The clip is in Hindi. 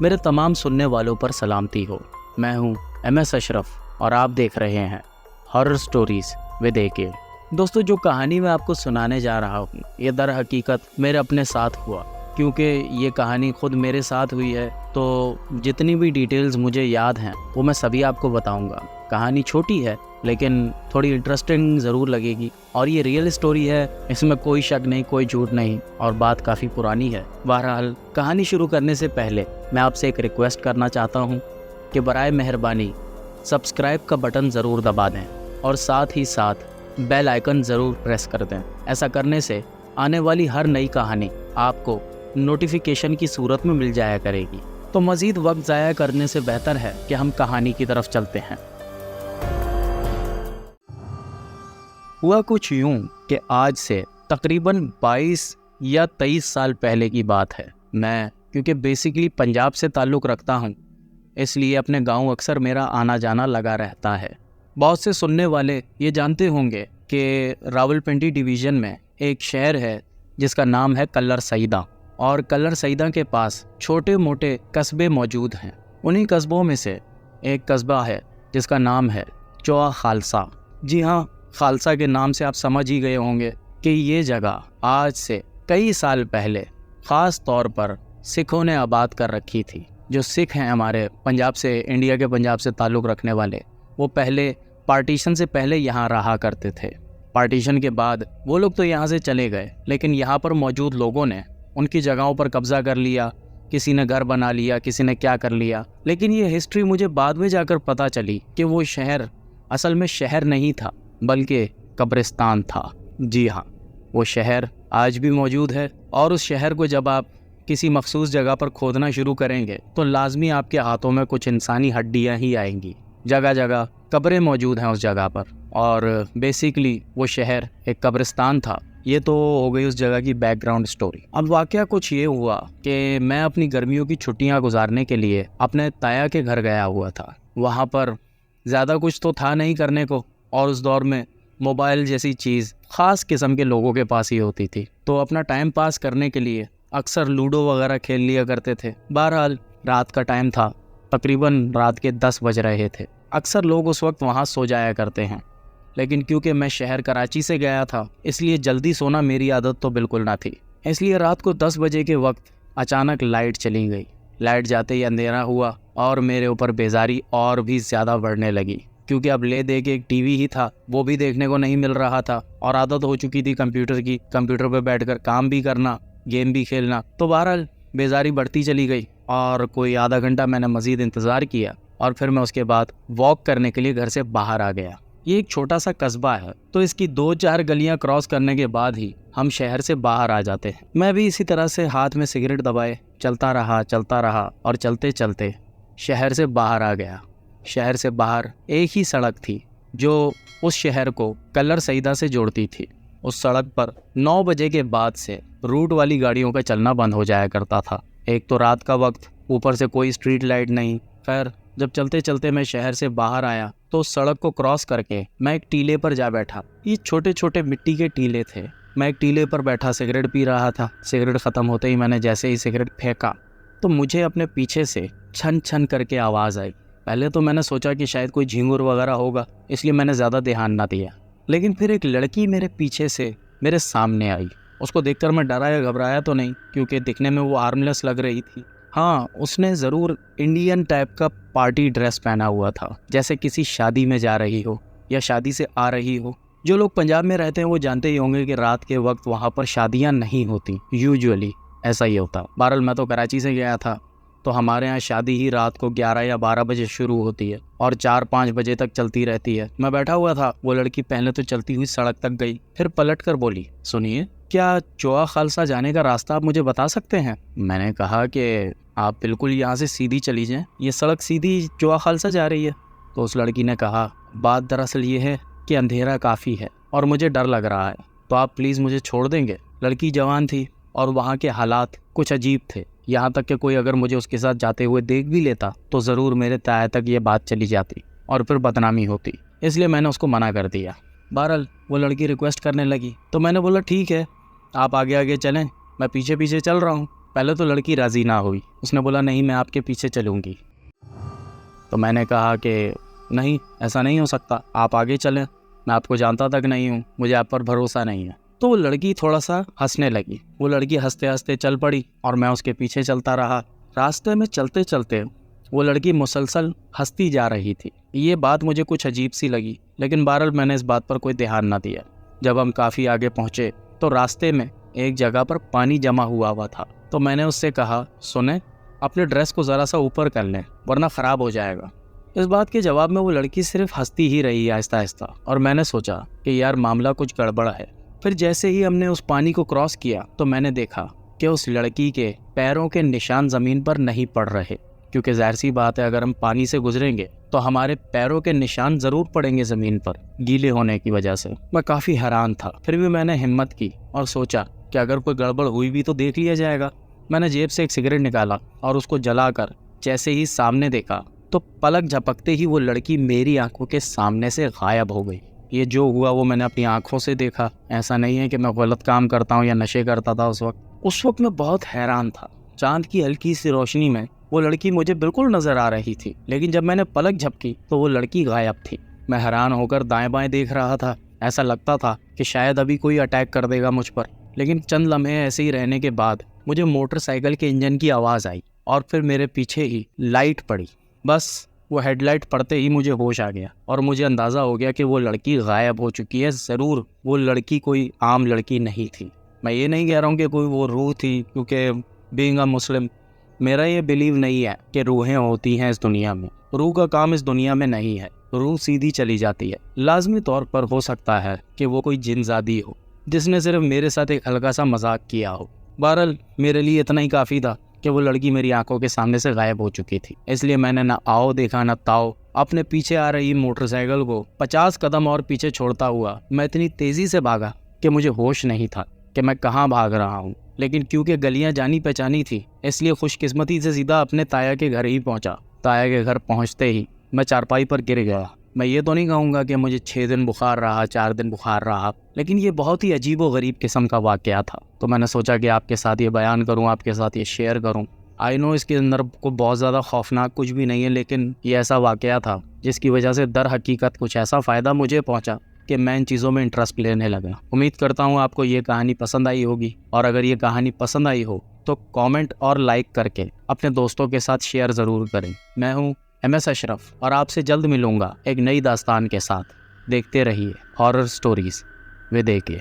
मेरे तमाम सुनने वालों पर सलामती हो। मैं हूं MS अशरफ और आप देख रहे हैं हॉरर स्टोरीज विद AK। दोस्तों, जो कहानी मैं आपको सुनाने जा रहा हूं ये दर हकीकत मेरे अपने साथ हुआ। क्योंकि ये कहानी खुद मेरे साथ हुई है तो जितनी भी डिटेल्स मुझे याद हैं वो मैं सभी आपको बताऊंगा। कहानी छोटी है लेकिन थोड़ी इंटरेस्टिंग ज़रूर लगेगी और ये रियल स्टोरी है, इसमें कोई शक नहीं, कोई झूठ नहीं और बात काफ़ी पुरानी है। बहरहाल, कहानी शुरू करने से पहले मैं आपसे एक रिक्वेस्ट करना चाहता हूँ कि बराए मेहरबानी सब्सक्राइब का बटन ज़रूर दबा दें और साथ ही साथ बेल आइकन ज़रूर प्रेस कर दें। ऐसा करने से आने वाली हर नई कहानी आपको नोटिफिकेशन की सूरत में मिल जाया करेगी। तो मज़ीद वक्त ज़ाया करने से बेहतर है कि हम कहानी की तरफ चलते हैं। हुआ कुछ यूं कि आज से तकरीबन 22 या 23 साल पहले की बात है। मैं क्योंकि बेसिकली पंजाब से ताल्लुक़ रखता हूं, इसलिए अपने गांव अक्सर मेरा आना जाना लगा रहता है। बहुत से सुनने वाले ये जानते होंगे कि रावलपिंडी डिवीज़न में एक शहर है जिसका नाम है कल्लर सईदा, और कल्लर सईदा के पास छोटे मोटे कस्बे मौजूद हैं। उन्हीं कस्बों में से एक कस्बा है जिसका नाम है चौआ खालसा। जी हाँ, खालसा के नाम से आप समझ ही गए होंगे कि ये जगह आज से कई साल पहले ख़ास तौर पर सिखों ने आबाद कर रखी थी। जो सिख हैं हमारे पंजाब से, इंडिया के पंजाब से ताल्लुक़ रखने वाले, वो पहले पार्टीशन से पहले यहाँ रहा करते थे। पार्टीशन के बाद वो लोग तो यहाँ से चले गए, लेकिन यहाँ पर मौजूद लोगों ने उनकी जगहों पर कब्ज़ा कर लिया। किसी ने घर बना लिया, किसी ने क्या कर लिया। लेकिन ये हिस्ट्री मुझे बाद में जाकर पता चली कि वो शहर असल में शहर नहीं था बल्कि कब्रिस्तान था। जी हाँ, वो शहर आज भी मौजूद है और उस शहर को जब आप किसी मखसूस जगह पर खोदना शुरू करेंगे तो लाजमी आपके हाथों में कुछ इंसानी हड्डियाँ ही आएंगी। जगह जगह कब्रें मौजूद हैं उस जगह पर, और बेसिकली वो शहर एक कब्रिस्तान था। ये तो हो गई उस जगह की बैकग्राउंड स्टोरी। अब वाकया कुछ ये हुआ कि मैं अपनी गर्मियों की छुट्टियां गुजारने के लिए अपने ताया के घर गया हुआ था। वहाँ पर ज़्यादा कुछ तो था नहीं करने को, और उस दौर में मोबाइल जैसी चीज़ ख़ास किस्म के लोगों के पास ही होती थी, तो अपना टाइम पास करने के लिए अक्सर लूडो वगैरह खेल लिया करते थे। बहरहाल, रात का टाइम था, तकरीबन रात के 10 बज रहे थे। अक्सर लोग उस वक्त वहाँ सो जाया करते हैं, लेकिन क्योंकि मैं शहर कराची से गया था इसलिए जल्दी सोना मेरी आदत तो बिल्कुल ना थी। इसलिए रात को 10 बजे के वक्त अचानक लाइट चली गई। लाइट जाते ही अंधेरा हुआ और मेरे ऊपर बेजारी और भी ज़्यादा बढ़ने लगी, क्योंकि अब ले दे के एक टीवी ही था, वो भी देखने को नहीं मिल रहा था और आदत हो चुकी थी कंप्यूटर की, कंप्यूटर पर बैठकर काम भी करना, गेम भी खेलना। तो बहरहाल बेजारी बढ़ती चली गई और कोई आधा घंटा मैंने मज़ीद इंतज़ार किया और फिर मैं उसके बाद वॉक करने के लिए घर से बाहर आ गया। ये एक छोटा सा कस्बा है तो इसकी 2-4 गलियां क्रॉस करने के बाद ही हम शहर से बाहर आ जाते हैं। मैं भी इसी तरह से हाथ में सिगरेट दबाए चलता रहा और चलते चलते शहर से बाहर आ गया। शहर से बाहर एक ही सड़क थी जो उस शहर को कल्लर सईदा से जोड़ती थी। उस सड़क पर 9 बजे के बाद से रूट वाली गाड़ियों का चलना बंद हो जाया करता था। एक तो रात का वक्त, ऊपर से कोई स्ट्रीट लाइट नहीं। खैर, जब चलते चलते मैं शहर से बाहर आया तो सड़क को क्रॉस करके मैं एक टीले पर जा बैठा। ये छोटे छोटे मिट्टी के टीले थे। मैं एक टीले पर बैठा सिगरेट पी रहा था। सिगरेट ख़त्म होते ही मैंने जैसे ही सिगरेट फेंका तो मुझे अपने पीछे से छन छन करके आवाज़ आई। पहले तो मैंने सोचा कि शायद कोई झींगुर वगैरह होगा, इसलिए मैंने ज़्यादा ध्यान ना दिया। लेकिन फिर एक लड़की मेरे पीछे से मेरे सामने आई। उसको देखकर मैं डरा या घबराया तो नहीं, क्योंकि दिखने में वो हार्मलेस लग रही थी। हाँ, उसने ज़रूर इंडियन टाइप का पार्टी ड्रेस पहना हुआ था, जैसे किसी शादी में जा रही हो या शादी से आ रही हो। जो लोग पंजाब में रहते हैं वो जानते ही होंगे कि रात के वक्त वहाँ पर शादियाँ नहीं होती, यूजुअली ऐसा ही होता। बहरहाल, मैं तो कराची से गया था तो हमारे यहाँ शादी ही रात को 11 या 12 बजे शुरू होती है और 4-5 बजे तक चलती रहती है। मैं बैठा हुआ था, वो लड़की पहले तो चलती हुई सड़क तक गई, फिर पलट कर बोली, सुनिए, क्या चौआ खालसा जाने का रास्ता आप मुझे बता सकते हैं? मैंने कहा कि आप बिल्कुल यहाँ से सीधी चली जाएं, ये सड़क सीधी चौआ खालसा जा रही है। तो उस लड़की ने कहा, बात दरअसल ये है कि अंधेरा काफ़ी है और मुझे डर लग रहा है, तो आप प्लीज़ मुझे छोड़ देंगे? लड़की जवान थी और वहाँ के हालात कुछ अजीब थे, यहाँ तक कि कोई अगर मुझे उसके साथ जाते हुए देख भी लेता तो ज़रूर मेरे ताया तक ये बात चली जाती और फिर बदनामी होती। इसलिए मैंने उसको मना कर दिया। बहरहाल, वो लड़की रिक्वेस्ट करने लगी तो मैंने बोला, ठीक है, आप आगे आगे चलें, मैं पीछे पीछे चल रहा हूँ। पहले तो लड़की राज़ी ना हुई, उसने बोला नहीं मैं आपके पीछे चलूँगी। तो मैंने कहा कि नहीं ऐसा नहीं हो सकता, आप आगे चलें, मैं आपको जानता तक नहीं हूँ, मुझे आप पर भरोसा नहीं है। तो वो लड़की थोड़ा सा हंसने लगी, वो लड़की हंसते हंसते चल पड़ी और मैं उसके पीछे चलता रहा। रास्ते में चलते चलते वो लड़की मुसलसल हंसती जा रही थी। ये बात मुझे कुछ अजीब सी लगी, लेकिन बहरहाल मैंने इस बात पर कोई ध्यान ना दिया। जब हम काफ़ी आगे पहुँचे तो रास्ते में एक जगह पर पानी जमा हुआ था। तो मैंने उससे कहा सुने, अपने ड्रेस को ज़रा सा ऊपर कर लें वरना ख़राब हो जाएगा। इस बात के जवाब में वो लड़की सिर्फ हंसती ही रही आहिस्ता आहिस्ता, और मैंने सोचा कि यार मामला कुछ गड़बड़ है। फिर जैसे ही हमने उस पानी को क्रॉस किया तो मैंने देखा कि उस लड़की के पैरों के निशान ज़मीन पर नहीं पड़ रहे, क्योंकि जाहिर सी बात है अगर हम पानी से गुजरेंगे तो हमारे पैरों के निशान ज़रूर पड़ेंगे ज़मीन पर गीले होने की वजह से। मैं काफ़ी हैरान था, फिर भी मैंने हिम्मत की और सोचा कि अगर कोई गड़बड़ हुई भी तो देख लिया जाएगा। मैंने जेब से एक सिगरेट निकाला और उसको जलाकर जैसे ही सामने देखा तो पलक झपकते ही वो लड़की मेरी आंखों के सामने से गायब हो गई। ये जो हुआ वो मैंने अपनी आंखों से देखा। ऐसा नहीं है कि मैं गलत काम करता हूँ या नशे करता था उस वक्त मैं बहुत हैरान था। चांद की हल्की सी रोशनी में वो लड़की मुझे बिल्कुल नजर आ रही थी, लेकिन जब मैंने पलक झपकी तो वो लड़की गायब थी। मैं हैरान होकर दाएं बाएं देख रहा था। ऐसा लगता था कि शायद अभी कोई अटैक कर देगा मुझ पर, लेकिन चंद लम्हे ऐसे ही रहने के बाद मुझे मोटरसाइकिल के इंजन की आवाज़ आई और फिर मेरे पीछे ही लाइट पड़ी। बस वो हेडलाइट पड़ते ही मुझे होश आ गया और मुझे अंदाज़ा हो गया कि वो लड़की गायब हो चुकी है। ज़रूर वो लड़की कोई आम लड़की नहीं थी। मैं ये नहीं कह रहा हूँ कि कोई वो रूह थी, क्योंकि बीइंग अ मुस्लिम मेरा ये बिलीव नहीं है कि रूहें होती हैं इस दुनिया में। रूह का काम इस दुनिया में नहीं है, रूह सीधी चली जाती है। लाजमी तौर पर हो सकता है कि वो कोई जिनजादी हो जिसने सिर्फ मेरे साथ एक हल्का सा मजाक किया हो। बहरहाल मेरे लिए इतना ही काफ़ी था कि वो लड़की मेरी आंखों के सामने से गायब हो चुकी थी। इसलिए मैंने ना आओ देखा ना ताओ, अपने पीछे आ रही मोटरसाइकिल को 50 कदम और पीछे छोड़ता हुआ मैं इतनी तेज़ी से भागा कि मुझे होश नहीं था कि मैं कहाँ भाग रहा हूँ। लेकिन क्योंकि गलियाँ जानी पहचानी थी इसलिए खुशकिस्मती से सीधा अपने ताया के घर ही पहुँचा। ताया के घर पहुँचते ही मैं चारपाई पर गिर गया। मैं ये तो नहीं कहूँगा कि मुझे 6 दिन बुखार रहा, 4 दिन बुखार रहा, लेकिन ये बहुत ही अजीब व गरीब किस्म का वाक़या था। तो मैंने सोचा कि आपके साथ ये बयान करूँ, आपके साथ ये शेयर करूँ। आई नो इसके अंदर को बहुत ज़्यादा खौफनाक कुछ भी नहीं है, लेकिन ये ऐसा वाक़या था जिसकी वजह से दर हकीकत कुछ ऐसा फ़ायदा मुझे पहुँचा कि मैं इन चीज़ों में इंटरेस्ट लेने लगा। उम्मीद करता हूँ आपको ये कहानी पसंद आई होगी, और अगर ये कहानी पसंद आई हो तो कमेंट और लाइक करके अपने दोस्तों के साथ शेयर ज़रूर करें। मैं हूँ MS अशरफ और आपसे जल्द मिलूँगा एक नई दास्तान के साथ। देखते रहिए हॉरर स्टोरीज़ विद AK।